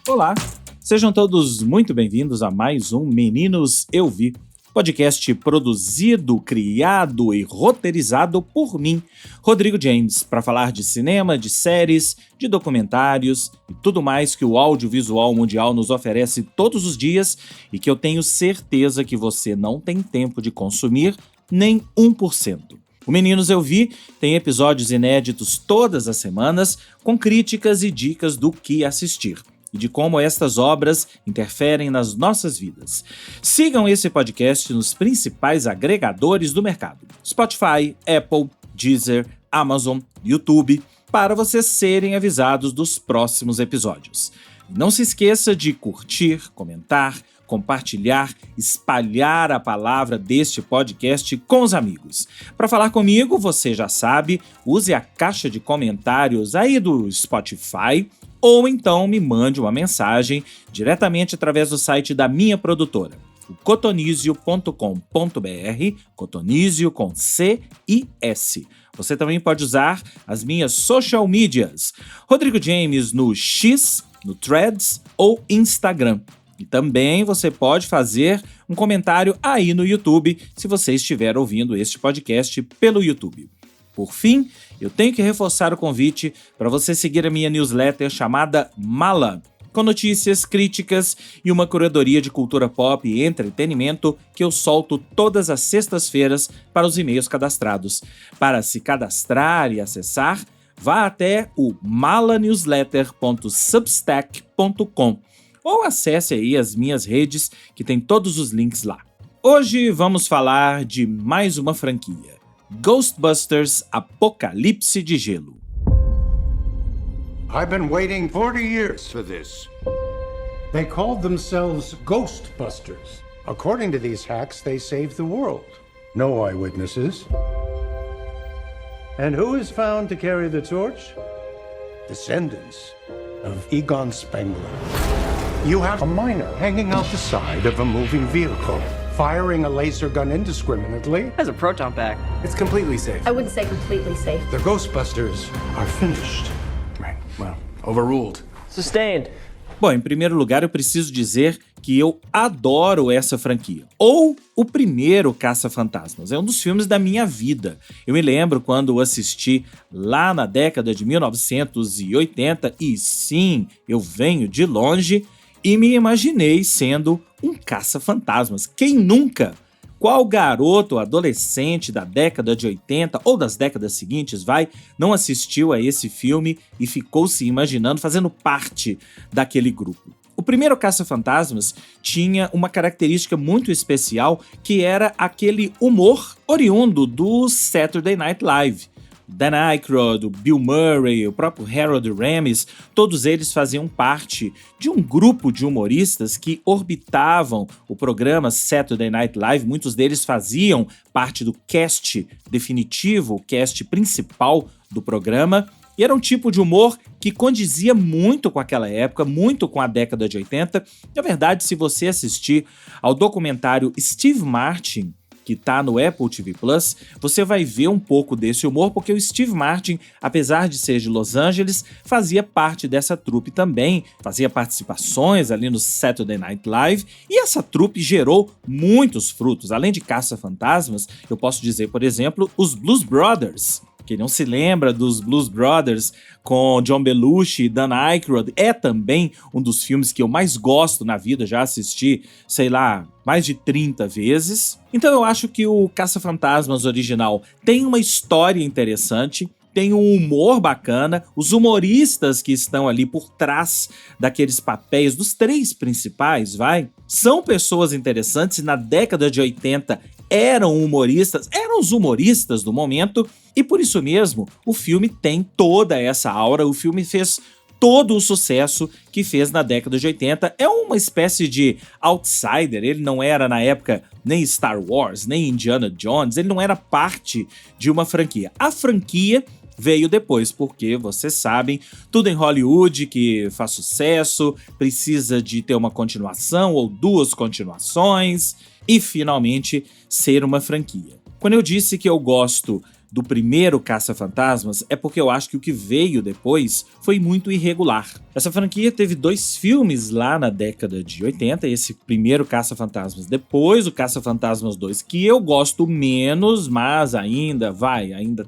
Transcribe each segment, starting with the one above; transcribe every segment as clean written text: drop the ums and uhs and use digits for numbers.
Olá, sejam todos muito bem-vindos a mais um Meninos Eu Vi, podcast produzido, criado e roteirizado por mim, Rodrigo James, para falar de cinema, de séries, de documentários e tudo mais que o audiovisual mundial nos oferece todos os dias e que eu tenho certeza que você não tem tempo de consumir nem 1%. O Meninos Eu Vi tem episódios inéditos todas as semanas, com críticas e dicas do que assistir e de como estas obras interferem nas nossas vidas. Sigam esse podcast nos principais agregadores do mercado: Spotify, Apple, Deezer, Amazon, YouTube, para vocês serem avisados dos próximos episódios. Não se esqueça de curtir, comentar, compartilhar, espalhar a palavra deste podcast com os amigos. Para falar comigo, você já sabe, use a caixa de comentários aí do Spotify, ou então me mande uma mensagem diretamente através do site da minha produtora, o cotonizio.com.br, cotonizio com C-I-S. Você também pode usar as minhas social medias, Rodrigo James no X, no Threads ou Instagram. E também você pode fazer um comentário aí no YouTube, se você estiver ouvindo este podcast pelo YouTube. Por fim, eu tenho que reforçar o convite para você seguir a minha newsletter chamada Mala, com notícias, críticas e uma curadoria de cultura pop e entretenimento que eu solto todas as sextas-feiras para os e-mails cadastrados. Para se cadastrar e acessar, vá até o malanewsletter.substack.com ou acesse aí as minhas redes que tem todos os links lá. Hoje vamos falar de mais uma franquia: Ghostbusters Apocalipse de Gelo. I've been waiting 40 years for this. They called themselves Ghostbusters. According to these hacks, they saved the world. No eyewitnesses. And who is found to carry the torch? Descendants of Egon Spengler. You have a miner hanging out the side of a moving vehicle, firing a laser gun indiscriminately. Has a proton pack. It's completely safe. I wouldn't say completely safe. The Ghostbusters are finished. Right, well, overruled. Sustained. Bom, em primeiro lugar, eu preciso dizer que eu adoro essa franquia. Ou o primeiro Caça-Fantasmas. É um dos filmes da minha vida. Eu me lembro quando eu assisti lá na década de 1980, e sim, eu venho de longe, e me imaginei sendo um caça-fantasmas. Quem nunca? Qual garoto ou adolescente da década de 80 ou das décadas seguintes, não assistiu a esse filme e ficou se imaginando fazendo parte daquele grupo? O primeiro Caça-Fantasmas tinha uma característica muito especial, que era aquele humor oriundo do Saturday Night Live. Dan Aykroyd, o Bill Murray, o próprio Harold Ramis, todos eles faziam parte de um grupo de humoristas que orbitavam o programa Saturday Night Live. Muitos deles faziam parte do cast definitivo, o cast principal do programa. E era um tipo de humor que condizia muito com aquela época, muito com a década de 80. Na verdade, se você assistir ao documentário Steve Martin, que tá no Apple TV+, você vai ver um pouco desse humor, porque o Steve Martin, apesar de ser de Los Angeles, fazia parte dessa trupe também, fazia participações ali no Saturday Night Live, e essa trupe gerou muitos frutos. Além de Caça-Fantasmas, eu posso dizer, por exemplo, os Blues Brothers. Quem não se lembra dos Blues Brothers com John Belushi e Dan Aykroyd, é também um dos filmes que eu mais gosto na vida, já assisti, mais de 30 vezes. Então eu acho que o Caça-Fantasmas original tem uma história interessante, tem um humor bacana, os humoristas que estão ali por trás daqueles papéis, dos três principais, são pessoas interessantes, e na década de 80 eram os humoristas do momento, e por isso mesmo o filme tem toda essa aura. O filme fez todo o sucesso que fez na década de 80. É uma espécie de outsider, ele não era na época nem Star Wars, nem Indiana Jones, ele não era parte de uma franquia. A franquia veio depois, porque vocês sabem, tudo em Hollywood que faz sucesso precisa de ter uma continuação ou duas continuações e finalmente ser uma franquia. Quando eu disse que eu gosto do primeiro Caça-Fantasmas é porque eu acho que o que veio depois foi muito irregular. Essa franquia teve 2 filmes lá na década de 80, esse primeiro Caça-Fantasmas, depois o Caça-Fantasmas 2, que eu gosto menos, mas ainda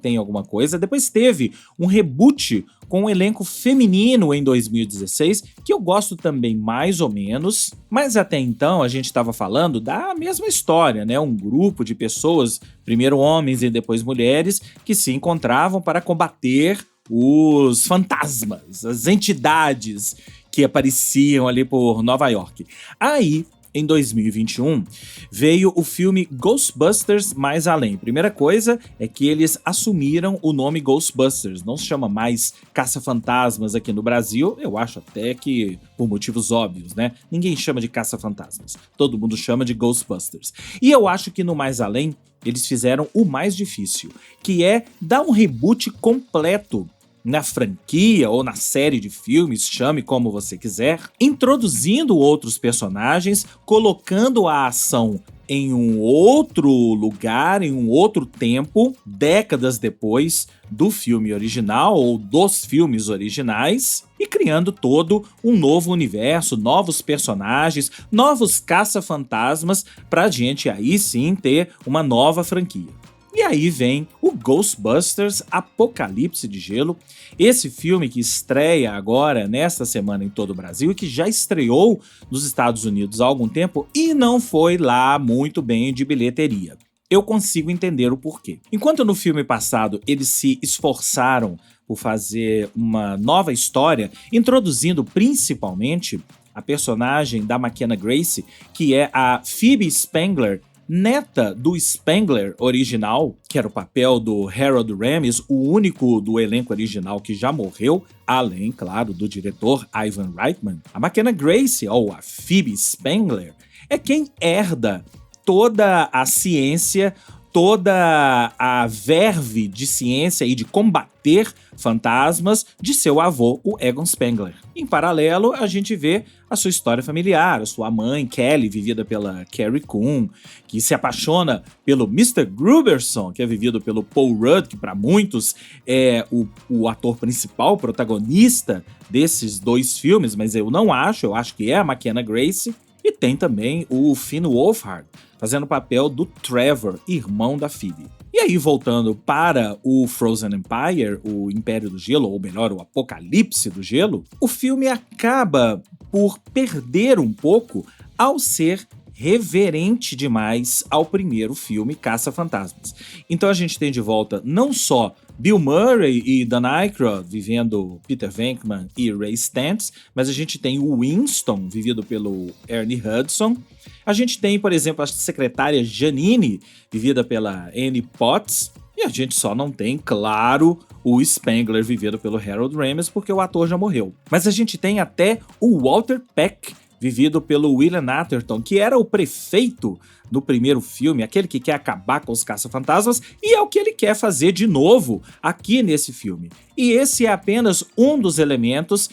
tem alguma coisa. Depois teve um reboot com um elenco feminino em 2016, que eu gosto também mais ou menos, mas até então a gente estava falando da mesma história, né? Um grupo de pessoas, primeiro homens e depois mulheres, que se encontravam para combater os fantasmas, as entidades que apareciam ali por Nova York. Aí, em 2021, veio o filme Ghostbusters Mais Além. Primeira coisa é que eles assumiram o nome Ghostbusters, não se chama mais Caça-Fantasmas aqui no Brasil, eu acho até que por motivos óbvios, né? Ninguém chama de Caça-Fantasmas, todo mundo chama de Ghostbusters. E eu acho que no Mais Além, eles fizeram o mais difícil, que é dar um reboot completo na franquia ou na série de filmes, chame como você quiser, introduzindo outros personagens, colocando a ação em um outro lugar, em um outro tempo, décadas depois do filme original ou dos filmes originais, e criando todo um novo universo, novos personagens, novos caça-fantasmas, pra gente aí sim ter uma nova franquia. E aí vem o Ghostbusters Apocalipse de Gelo, esse filme que estreia agora nesta semana em todo o Brasil e que já estreou nos Estados Unidos há algum tempo e não foi lá muito bem de bilheteria. Eu consigo entender o porquê. Enquanto no filme passado eles se esforçaram por fazer uma nova história, introduzindo principalmente a personagem da McKenna Grace, que é a Phoebe Spangler, neta do Spangler original, que era o papel do Harold Ramis, o único do elenco original que já morreu, além, claro, do diretor Ivan Reitman. A McKenna Grace, ou a Phoebe Spangler, é quem herda toda a ciência, toda a verve de ciência e de combater fantasmas de seu avô, o Egon Spengler. Em paralelo, a gente vê a sua história familiar, a sua mãe, Kelly, vivida pela Carrie Coon, que se apaixona pelo Mr. Gruberson, que é vivido pelo Paul Rudd, que para muitos é o ator principal, protagonista desses 2 filmes, mas eu não acho, eu acho que é a McKenna Grace. E tem também o Finn Wolfhard, fazendo o papel do Trevor, irmão da Phoebe. E aí, voltando para o Frozen Empire, o Império do Gelo, ou melhor, o Apocalipse do Gelo, o filme acaba por perder um pouco ao ser reverente demais ao primeiro filme Caça-Fantasmas. Então a gente tem de volta não só Bill Murray e Dan Aykroyd vivendo Peter Venkman e Ray Stantz, mas a gente tem o Winston, vivido pelo Ernie Hudson. A gente tem, por exemplo, a secretária Janine, vivida pela Annie Potts. E a gente só não tem, claro, o Spangler, vivido pelo Harold Ramis, porque o ator já morreu. Mas a gente tem até o Walter Peck, vivido pelo William Atherton, que era o prefeito do primeiro filme, aquele que quer acabar com os caça-fantasmas, e é o que ele quer fazer de novo aqui nesse filme. E esse é apenas um dos elementos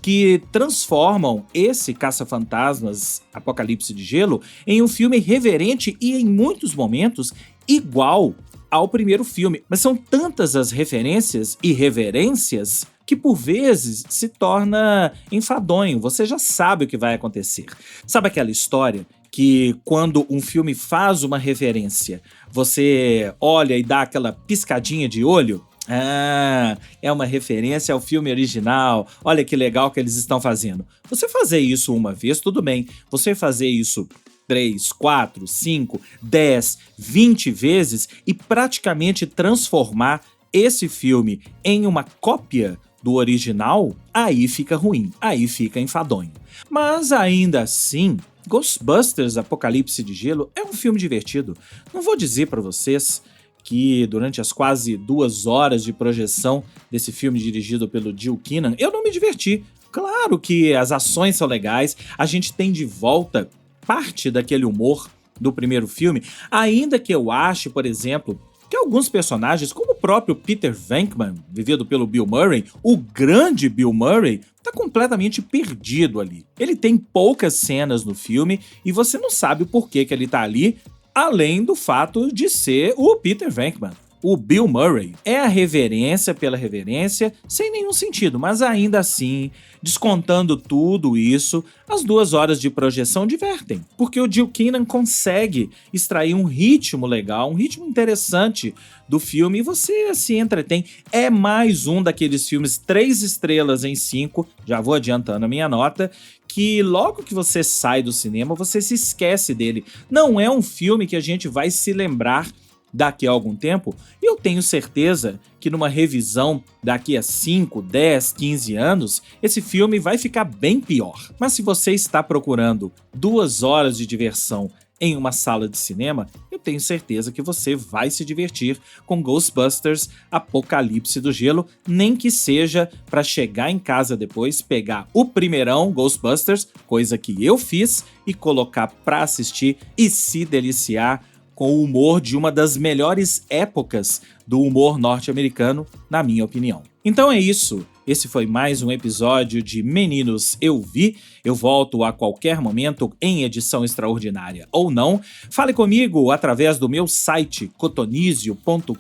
que transformam esse Caça-Fantasmas Apocalipse de Gelo em um filme reverente e, em muitos momentos, igual ao primeiro filme. Mas são tantas as referências e reverências que por vezes se torna enfadonho, você já sabe o que vai acontecer. Sabe aquela história que quando um filme faz uma referência, você olha e dá aquela piscadinha de olho? Ah, é uma referência ao filme original, olha que legal que eles estão fazendo. Você fazer isso uma vez, tudo bem. Você fazer isso 3, 4, 5, 10, 20 vezes e praticamente transformar esse filme em uma cópia do original, aí fica ruim, aí fica enfadonho. Mas ainda assim, Ghostbusters Apocalipse de Gelo é um filme divertido. Não vou dizer pra vocês que durante as quase 2 horas de projeção desse filme dirigido pelo Jill Keenan, eu não me diverti. Claro que as ações são legais, a gente tem de volta parte daquele humor do primeiro filme, ainda que eu ache, por exemplo, que alguns personagens, como o próprio Peter Venkman, vivido pelo Bill Murray, o grande Bill Murray, tá completamente perdido ali. Ele tem poucas cenas no filme e você não sabe o porquê que ele tá ali, além do fato de ser o Peter Venkman. o Bill Murray. É a reverência pela reverência, sem nenhum sentido, mas ainda assim, descontando tudo isso, as 2 horas de projeção divertem, porque o Jill Keenan consegue extrair um ritmo legal, um ritmo interessante do filme e você se entretém. É mais um daqueles filmes 3 estrelas em 5, já vou adiantando a minha nota, que logo que você sai do cinema, você se esquece dele. Não é um filme que a gente vai se lembrar daqui a algum tempo, e eu tenho certeza que numa revisão daqui a 5, 10, 15 anos, esse filme vai ficar bem pior. Mas se você está procurando 2 horas de diversão em uma sala de cinema, eu tenho certeza que você vai se divertir com Ghostbusters Apocalipse do Gelo, nem que seja para chegar em casa depois, pegar o primeirão Ghostbusters, coisa que eu fiz, e colocar para assistir e se deliciar com o humor de uma das melhores épocas do humor norte-americano, na minha opinião. Então é isso. Esse foi mais um episódio de Meninos Eu Vi. Eu volto a qualquer momento em edição extraordinária ou não. Fale comigo através do meu site cotonizio.com.br,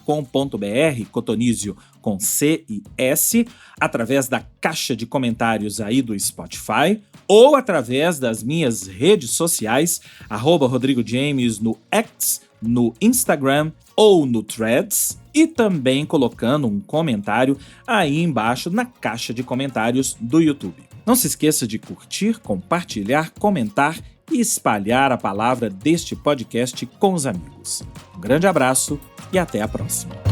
Cotonizio com C e S, através da caixa de comentários aí do Spotify, ou através das minhas redes sociais, @Rodrigo James no X, no Instagram ou no Threads, e também colocando um comentário aí embaixo na caixa de comentários do YouTube. Não se esqueça de curtir, compartilhar, comentar e espalhar a palavra deste podcast com os amigos. Um grande abraço e até a próxima.